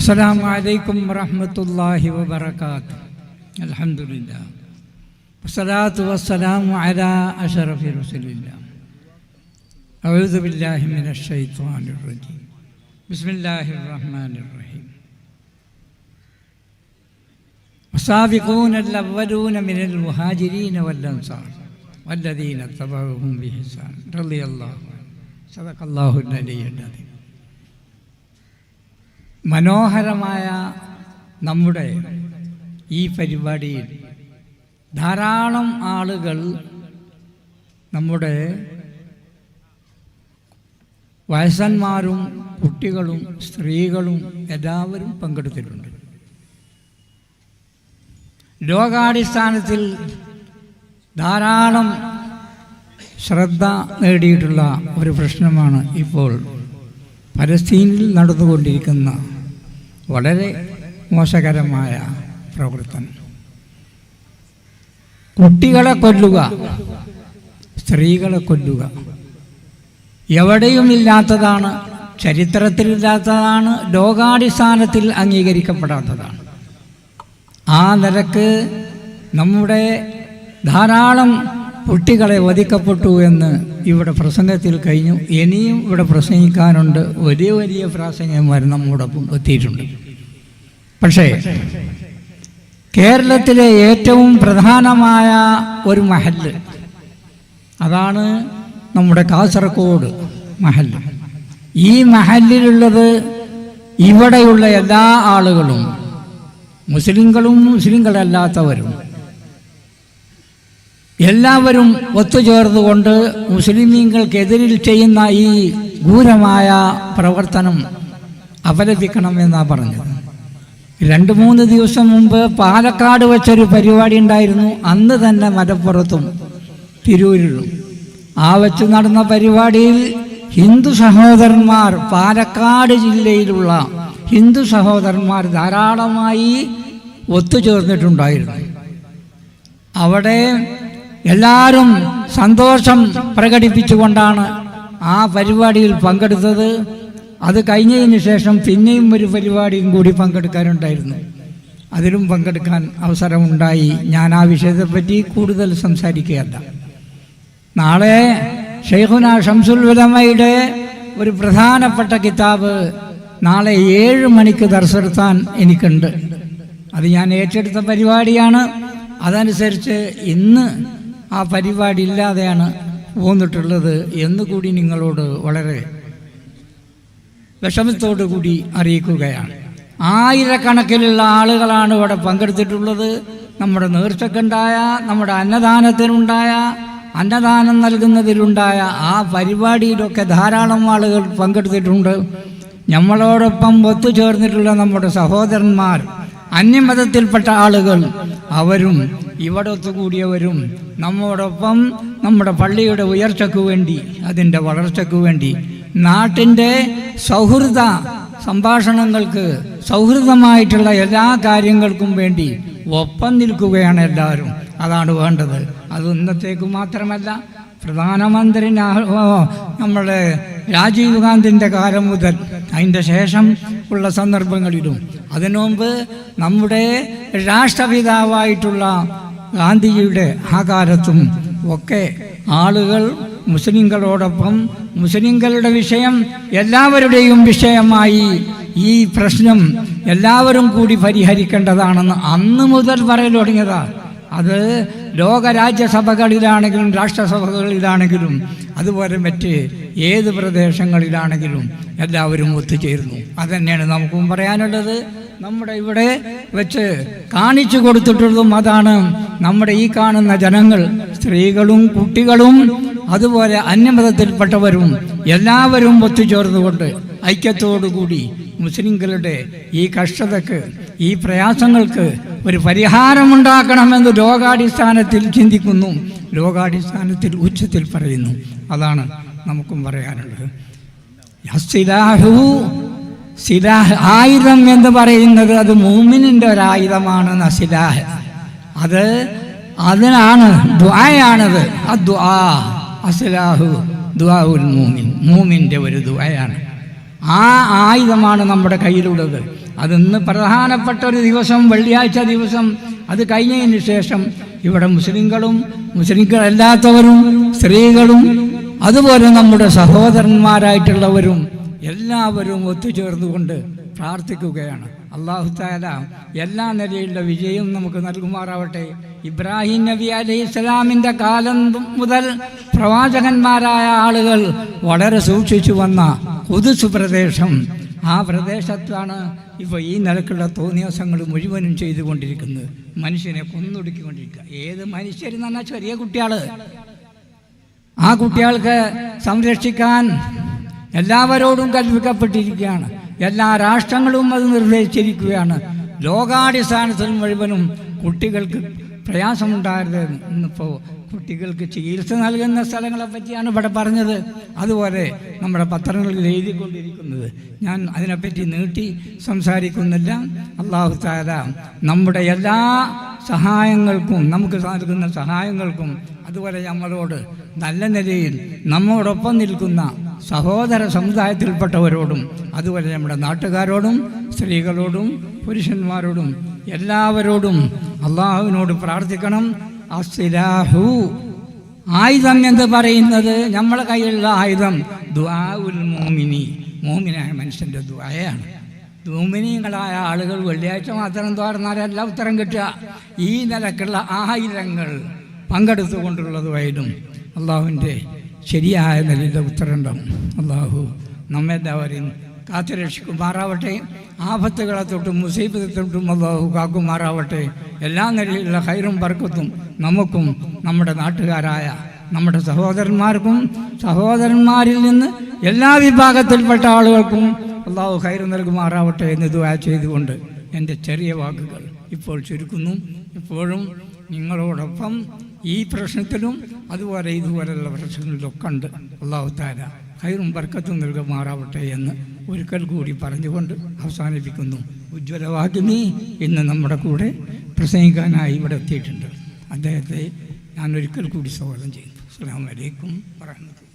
السلام عليكم ورحمة الله وبركاته. الحمد لله والصلاة والسلام على أشرف رسول الله. أعوذ بالله من الشيطان الرجيم. بسم الله الرحمن الرحيم. والسابقون الأولون من المهاجرين والأنصار والذين اتبعوهم بإحسان رضي الله عنهم. صدق الله العلي العظيم. മനോഹരമായ നമ്മുടെ ഈ പരിപാടിയിൽ ധാരാളം ആളുകൾ നമ്മുടെ വയസ്സന്മാരും കുട്ടികളും സ്ത്രീകളും എല്ലാവരും പങ്കെടുത്തിട്ടുണ്ട്. ലോകാടിസ്ഥാനത്തിൽ ധാരാളം ശ്രദ്ധ നേടിയിട്ടുള്ള ഒരു പ്രശ്നമാണ് ഇപ്പോൾ പലസ്തീനിൽ നടന്നുകൊണ്ടിരിക്കുന്ന വളരെ മോശകരമായ പ്രവർത്തനം. കുട്ടികളെ കൊല്ലുക, സ്ത്രീകളെ കൊല്ലുക എവിടെയുമില്ലാത്തതാണ്, ചരിത്രത്തിലില്ലാത്തതാണ്, ലോകാടിസ്ഥാനത്തിൽ അംഗീകരിക്കപ്പെടാത്തതാണ്. ആ നിലക്ക് നമ്മുടെ ധാരാളം കുട്ടികളെ വധിക്കപ്പെട്ടു എന്ന് ഇവിടെ പ്രസംഗത്തിൽ കഴിഞ്ഞു. ഇനിയും ഇവിടെ പ്രസംഗിക്കാനുണ്ട്. വലിയ വലിയ പ്രാസംഗികന്മാർ നമ്മോടൊപ്പം എത്തിയിട്ടുണ്ട്. പക്ഷേ കേരളത്തിലെ ഏറ്റവും പ്രധാനമായ ഒരു മഹല്ല്, അതാണ് നമ്മുടെ കാസർഗോഡ് മഹല്ല്. ഈ മഹല്ലിലുള്ളത് ഇവിടെയുള്ള എല്ലാ ആളുകളും, മുസ്ലിങ്ങളും മുസ്ലിങ്ങളല്ലാത്തവരും എല്ലാവരും ഒത്തുചേർന്നുകൊണ്ട് മുസ്ലിമീങ്ങൾക്കെതിരിൽ ചെയ്യുന്ന ഈ ക്രൂരമായ പ്രവർത്തനം അപലപിക്കണമെന്നാണ് പറഞ്ഞത്. 2-3 ദിവസം മുമ്പ് പാലക്കാട് വെച്ചൊരു പരിപാടി ഉണ്ടായിരുന്നു. അന്ന് തന്നെ മലപ്പുറത്തും തിരൂരിലും ആ വെച്ച് നടന്ന പരിപാടിയിൽ ഹിന്ദു സഹോദരന്മാർ, പാലക്കാട് ജില്ലയിലുള്ള ഹിന്ദു സഹോദരന്മാർ ധാരാളമായി ഒത്തുചേർന്നിട്ടുണ്ടായിരുന്നു. അവിടെ എല്ലാവരും സന്തോഷം പ്രകടിപ്പിച്ചുകൊണ്ടാണ് ആ പരിപാടിയിൽ പങ്കെടുത്തത്. അത് കഴിഞ്ഞതിന് ശേഷം പിന്നെയും ഒരു പരിപാടിയും കൂടി പങ്കെടുക്കാനുണ്ടായിരുന്നു. അതിലും പങ്കെടുക്കാൻ അവസരമുണ്ടായി. ഞാൻ ആ വിഷയത്തെപ്പറ്റി കൂടുതൽ സംസാരിക്കുകയല്ല. നാളെ ഷെയ്ഖുന ഷംസുൽ ഉലമയുടെ ഒരു പ്രധാനപ്പെട്ട കിതാബ് നാളെ 7 മണിക്ക് ദർസ് നടത്താൻ എനിക്കുണ്ട്. അത് ഞാൻ ഏറ്റെടുത്ത പരിപാടിയാണ്. അതനുസരിച്ച് ഇന്ന് ആ പരിപാടി ഇല്ലാതെയാണ് പോന്നിട്ടുള്ളത് എന്നുകൂടി നിങ്ങളോട് വളരെ വിഷമത്തോടു കൂടി അറിയിക്കുകയാണ്. ആയിരക്കണക്കിനുള്ള ആളുകളാണ് ഇവിടെ പങ്കെടുത്തിട്ടുള്ളത്. നമ്മുടെ നേർച്ചക്കുണ്ടായ, നമ്മുടെ അന്നദാനത്തിനുണ്ടായ, അന്നദാനം നൽകുന്നതിലുണ്ടായ ആ പരിപാടിയിലൊക്കെ ധാരാളം ആളുകൾ പങ്കെടുത്തിട്ടുണ്ട്. നമ്മളോടൊപ്പം ഒത്തുചേർന്നിട്ടുള്ള നമ്മുടെ സഹോദരന്മാർ, അന്യമതത്തിൽപ്പെട്ട ആളുകൾ, അവരും ഇവിടെ ഒത്തുകൂടിയവരും നമ്മോടൊപ്പം നമ്മുടെ പള്ളിയുടെ ഉയർച്ചയ്ക്കു വേണ്ടി, അതിൻ്റെ വളർച്ചയ്ക്കു വേണ്ടി, നാട്ടിൻ്റെ സൗഹൃദ സംഭാഷണങ്ങൾക്ക്, സൗഹൃദമായിട്ടുള്ള എല്ലാ കാര്യങ്ങൾക്കും വേണ്ടി ഒപ്പം നിൽക്കുകയാണ് എല്ലാവരും. അതാണ് വേണ്ടത്. അത് ഇന്നത്തേക്ക് മാത്രമല്ല, പ്രധാനമന്ത്രി നമ്മുടെ രാജീവ് ഗാന്ധിൻ്റെ കാലം മുതൽ അതിൻ്റെ ശേഷം ഉള്ള സന്ദർഭങ്ങളിലും, അതിനു മുമ്പ് നമ്മുടെ രാഷ്ട്രപിതാവായിട്ടുള്ള ഗാന്ധിജിയുടെ ആ കാലത്തും ഒക്കെ ആളുകൾ മുസ്ലിങ്ങളോടൊപ്പം, മുസ്ലിങ്ങളുടെ വിഷയം എല്ലാവരുടെയും വിഷയമായി ഈ പ്രശ്നം എല്ലാവരും കൂടി പരിഹരിക്കേണ്ടതാണെന്ന് അന്ന് മുതൽ പറയൽ തുടങ്ങിയതാണ്. അത് ലോകരാജ്യസഭകളിലാണെങ്കിലും രാഷ്ട്രസഭകളിലാണെങ്കിലും അതുപോലെ മറ്റ് ഏത് പ്രദേശങ്ങളിലാണെങ്കിലും എല്ലാവരും ഒത്തുചേരുന്നു. അതുതന്നെയാണ് നമുക്കും പറയാനുള്ളത്. നമ്മുടെ ഇവിടെ വെച്ച് കാണിച്ചു കൊടുത്തിട്ടുള്ളതും അതാണ്. നമ്മുടെ ഈ കാണുന്ന ജനങ്ങൾ, സ്ത്രീകളും കുട്ടികളും അതുപോലെ അന്യമതത്തിൽപ്പെട്ടവരും എല്ലാവരും ഒത്തുചേർന്നുകൊണ്ട് ഐക്യത്തോടുകൂടി മുസ്ലിങ്ങളുടെ ഈ കഷ്ടതയ്ക്ക്, ഈ പ്രയാസങ്ങൾക്ക് ഒരു പരിഹാരമുണ്ടാക്കണമെന്ന് ലോകാടിസ്ഥാനത്തിൽ ചിന്തിക്കുന്നു, ലോകാടിസ്ഥാനത്തിൽ ഉച്ചത്തിൽ പറയുന്നു. അതാണ് നമുക്കും പറയാനുള്ളത്. സിലാഹ്, ആയുധം എന്ന് പറയുന്നത് അത് മൂമിനിൻ്റെ ഒരായുധമാണ്. സിലാഹ് അതിനാണ് ദുആയാണത്. അസ്ലാഹു ദുആഉൽ മൂമിൻ, മൂമിൻ്റെ ഒരു ദുആയാണ്. ആ ആയുധമാണ് നമ്മുടെ കയ്യിലുള്ളത്. അതിന്ന് പ്രധാനപ്പെട്ട ഒരു ദിവസം, വെള്ളിയാഴ്ച ദിവസം. അത് കഴിഞ്ഞതിന് ശേഷം ഇവിടെ മുസ്ലിങ്ങളല്ലാത്തവരും സ്ത്രീകളും അതുപോലെ നമ്മുടെ സഹോദരന്മാരായിട്ടുള്ളവരും എല്ലാവരും ഒത്തുചേർന്നുകൊണ്ട് പ്രാർത്ഥിക്കുകയാണ്. അല്ലാഹു തആല എല്ലാ നിലയിലുള്ള വിജയം നമുക്ക് നൽകുമാറാവട്ടെ. ഇബ്രാഹിം നബി അലൈഹിസ്സലാമിൻ്റെ കാലം മുതൽ പ്രവാചകന്മാരായ ആളുകൾ വളരെ സൂക്ഷിച്ചു വന്ന ഖുദ്സ് പ്രദേശം, ആ പ്രദേശത്താണ് ഇപ്പോൾ ഈ നിലക്കുള്ള തോന്നിയാസങ്ങൾ മുഴുവനും ചെയ്തുകൊണ്ടിരിക്കുന്നത്. മനുഷ്യനെ കൊന്നൊടുക്കിക്കൊണ്ടിരിക്കുക. ഏത് മനുഷ്യരെന്ന് പറഞ്ഞാൽ ചെറിയ കുട്ടികൾ. ആ കുട്ടികൾക്ക് സംരക്ഷിക്കാൻ എല്ലാവരോടും കൽപ്പിക്കപ്പെട്ടിരിക്കുകയാണ്. എല്ലാ രാഷ്ട്രങ്ങളും അത് നിർദ്ദേശിച്ചിരിക്കുകയാണ്. ലോകാടിസ്ഥാനത്തിൽ മുഴുവനും കുട്ടികൾക്ക് പ്രയാസമുണ്ടായത്. ഇന്നിപ്പോൾ കുട്ടികൾക്ക് ചികിത്സ നൽകുന്ന സ്ഥലങ്ങളെ പറ്റിയാണ് ഇവിടെ പറഞ്ഞത്. അതുപോലെ നമ്മുടെ പത്രങ്ങളിൽ എഴുതിക്കൊണ്ടിരിക്കുന്നത്. ഞാൻ അതിനെപ്പറ്റി നീട്ടി സംസാരിക്കുന്നില്ല. അല്ലാഹു തആല നമ്മുടെ എല്ലാ സഹായങ്ങൾക്കും, നമുക്ക് നൽകുന്ന സഹായങ്ങൾക്കും, അതുപോലെ നമ്മളോട് നല്ല നിലയിൽ നമ്മോടൊപ്പം നിൽക്കുന്ന സഹോദര സമുദായത്തിൽപ്പെട്ടവരോടും, അതുപോലെ നമ്മുടെ നാട്ടുകാരോടും സ്ത്രീകളോടും പുരുഷന്മാരോടും എല്ലാവരോടും അള്ളാഹുവിനോട് പ്രാർത്ഥിക്കണം. അസ്സിലാഹു, ആയുധം എന്ന് പറയുന്നത് നമ്മളെ കയ്യിലുള്ള ആയുധം ദുആഉൽ മുഅ്മിനി, മുഅ്മിനായ മനുഷ്യൻ്റെ ദുആയാണ്. മുഅ്മിനീങ്ങളായ ആളുകൾ വെള്ളിയാഴ്ച മാത്രം തുറന്നാലല്ല ഉത്തരം കിട്ടുക. ഈ നിലക്കുള്ള ആയിരങ്ങൾ പങ്കെടുത്തുകൊണ്ടുള്ളതുമായിട്ടും അള്ളാഹുവിൻ്റെ ശരിയായ നിലയിലെ ഉത്തരവുണ്ടാവും. അള്ളാഹു നമ്മെല്ലാവരെയും കാത്തുരക്ഷിക്കുമാറാവട്ടെ. ആപത്തുകളെ തൊട്ടും മുസീബത്തെ തൊട്ടും അള്ളാഹു കാക്കുമാറാവട്ടെ. എല്ലാ നിലയിലുള്ള ഖൈറും ബർക്കത്തും നമുക്കും നമ്മുടെ നാട്ടുകാരായ നമ്മുടെ സഹോദരന്മാർക്കും സഹോദരന്മാരിൽ നിന്ന് എല്ലാ വിഭാഗത്തിൽപ്പെട്ട ആളുകൾക്കും അള്ളാഹു ഖൈർ നൽകുമാറാവട്ടെ എന്ന് ദുആ ചെയ്തുകൊണ്ട് എൻ്റെ ചെറിയ വാക്കുകൾ ഇപ്പോൾ ചുരുക്കുന്നു. ഇപ്പോഴും നിങ്ങളോടൊപ്പം ഈ പ്രശ്നത്തിലും അതുപോലെ ഇതുപോലെയുള്ള പ്രശ്നങ്ങളിലൊക്കെ ഉണ്ട്. അല്ലാഹു തആല ഖൈറും ബർക്കത്തും നൽകുമാറാവട്ടെ എന്ന് ഒരിക്കൽ കൂടി പറഞ്ഞുകൊണ്ട് അവസാനിപ്പിക്കുന്നു. ഉജ്ജ്വലവാഗ്മി ഇന്ന് നമ്മുടെ കൂടെ പ്രസംഗിക്കാനായി ഇവിടെ എത്തിയിട്ടുണ്ട്. അദ്ദേഹത്തെ ഞാൻ ഒരിക്കൽ കൂടി സ്വാഗതം ചെയ്യുന്നു. അസ്സലാമു അലൈക്കും വറഹ്മത്തുള്ളാഹി.